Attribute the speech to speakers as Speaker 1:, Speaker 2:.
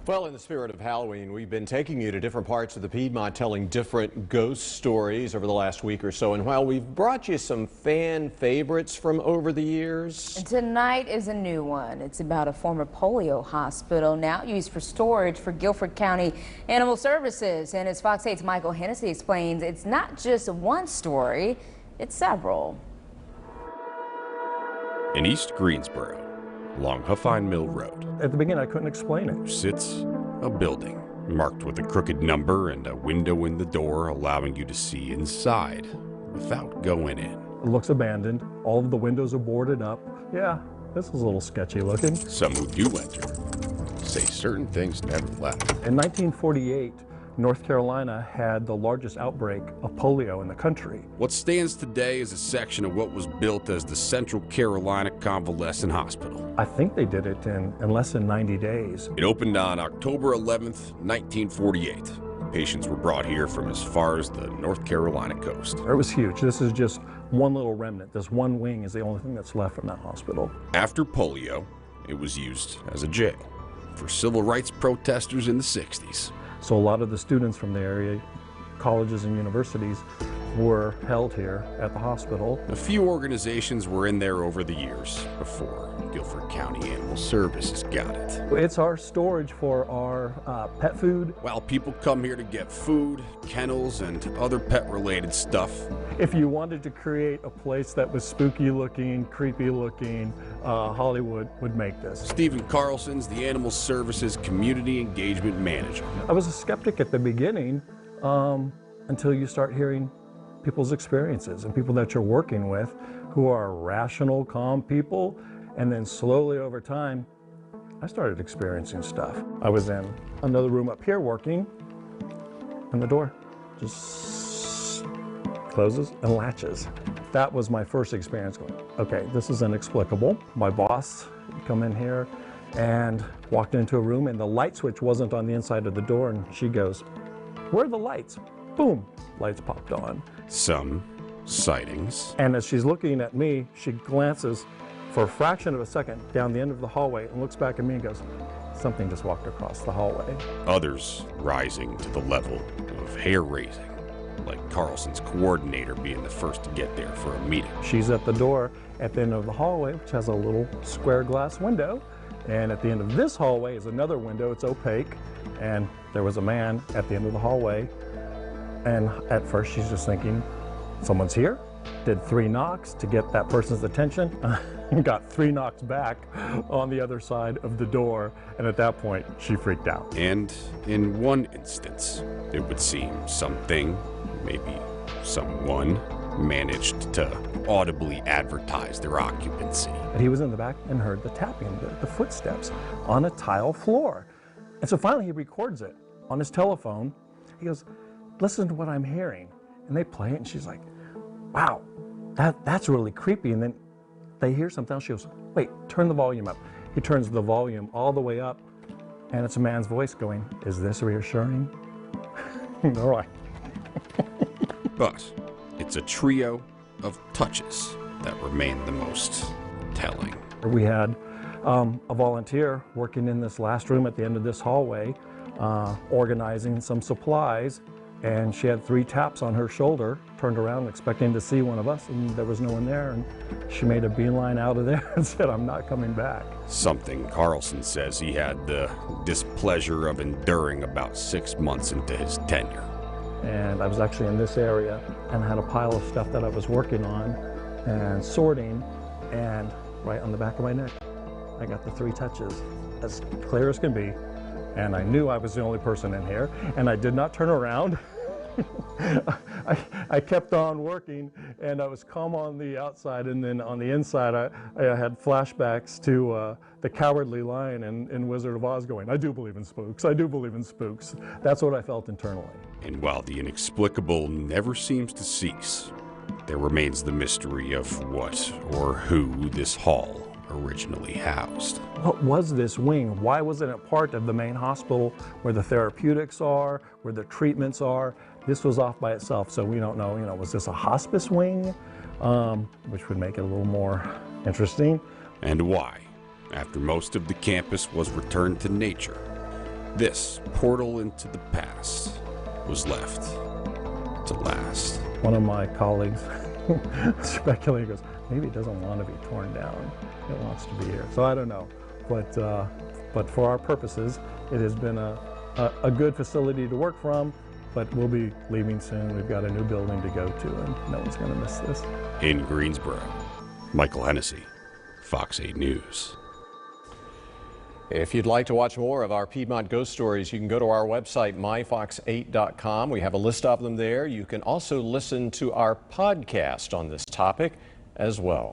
Speaker 1: Well, in the spirit of Halloween, we've been taking you to different parts of the Piedmont telling different ghost stories over the last week or so. And while we've brought you some fan favorites from over the years,
Speaker 2: tonight is a new one. It's about a former polio hospital now used for storage for Guilford County Animal Services. And as Fox 8's Michael Hennessy explains, it's not just one story, it's several.
Speaker 3: In East Greensboro, along Huffine Mill Road,
Speaker 4: at the beginning, I couldn't explain it.
Speaker 3: sits a building marked with a crooked number and a window in the door allowing you to see inside without going in.
Speaker 4: It looks abandoned. All of the windows are boarded up. Yeah, this is a little sketchy looking.
Speaker 3: Some who do enter say certain things never left.
Speaker 4: In 1948, North Carolina had the largest outbreak of polio in the country.
Speaker 3: What stands today is a section of what was built as the Central Carolina Convalescent Hospital.
Speaker 4: I think they did it in less than 90 days.
Speaker 3: It opened on October 11th, 1948. Patients were brought here from as far as the North Carolina coast.
Speaker 4: It was huge. This is just one little remnant. This one wing is the only thing that's left from that hospital.
Speaker 3: After polio, it was used as a jail for civil rights protesters in the 60s.
Speaker 4: So a lot of the students from the area, colleges and universities, were held here at the hospital.
Speaker 3: A few organizations were in there over the years before Guilford County Animal Services got it.
Speaker 4: It's our storage for our pet food.
Speaker 3: While people come here to get food, kennels, and other pet-related stuff,
Speaker 4: If you wanted to create a place that was spooky looking, creepy looking, Hollywood would make this.
Speaker 3: Stephen Carlson's the Animal Services Community Engagement Manager.
Speaker 4: I was a skeptic at the beginning until you start hearing people's experiences and people that you're working with who are rational, calm people. And then slowly over time, I started experiencing stuff. I was in another room up here working, and the door just closes and latches. That was my first experience going, okay, this is inexplicable. My boss come in here and walked into a room, and the light switch wasn't on the inside of the door, and she goes, "Where are the lights?" Boom, lights popped on.
Speaker 3: Some sightings.
Speaker 4: And as she's looking at me, she glances for a fraction of a second down the end of the hallway and looks back at me and goes, "Something just walked across the hallway."
Speaker 3: Others rising to the level of hair-raising, like Carlson's coordinator being the first to get there for a meeting.
Speaker 4: She's at the door at the end of the hallway, which has a little square glass window. And at the end of this hallway is another window. It's opaque. And there was a man at the end of the hallway. And at first she's just thinking, someone's here. Did 3 knocks to get that person's attention. Got 3 knocks back on the other side of the door. And at that point, she freaked out.
Speaker 3: And in one instance, it would seem something, maybe someone, managed to audibly advertise their occupancy.
Speaker 4: And he was in the back and heard the tapping, the footsteps on a tile floor. And so finally he records it on his telephone. He goes, "Listen to what I'm hearing." And they play it, and she's like, "Wow, that's really creepy." And then they hear something else. She goes, "Wait, turn the volume up." He turns the volume all the way up, and it's a man's voice going, "Is this reassuring?" All right.
Speaker 3: But it's a trio of touches that remain the most telling.
Speaker 4: We had a volunteer working in this last room at the end of this hallway, organizing some supplies, and she had 3 taps on her shoulder, turned around expecting to see one of us, and there was no one there, and she made a beeline out of there and said, "I'm not coming back."
Speaker 3: Something Carlson says he had the displeasure of enduring about 6 months into his tenure.
Speaker 4: And I was actually in this area and had a pile of stuff that I was working on and sorting, and right on the back of my neck, I got the 3 touches, as clear as can be. And I knew I was the only person in here, and I did not turn around. I kept on working, and I was calm on the outside, and then on the inside I had flashbacks to the Cowardly Lion in Wizard of Oz going, "I do believe in spooks, I do believe in spooks." That's what I felt internally.
Speaker 3: And while the inexplicable never seems to cease, there remains the mystery of what or who this hall originally housed.
Speaker 4: What was this wing? Why wasn't it part of the main hospital where the therapeutics are, where the treatments are? This was off by itself, so we don't know, was this a hospice wing? Which would make it a little more interesting.
Speaker 3: And why, after most of the campus was returned to nature, This portal into the past was left to last.
Speaker 4: One of my colleagues speculated, goes, maybe it doesn't want to be torn down. It wants to be here. So I don't know. But for our purposes, it has been a good facility to work from, but we'll be leaving soon. We've got a new building to go to, and no one's going to miss this.
Speaker 3: In Greensboro, Michael Hennessy, Fox 8 News.
Speaker 1: If you'd like to watch more of our Piedmont Ghost Stories, you can go to our website, myfox8.com. We have a list of them there. You can also listen to our podcast on this topic as well.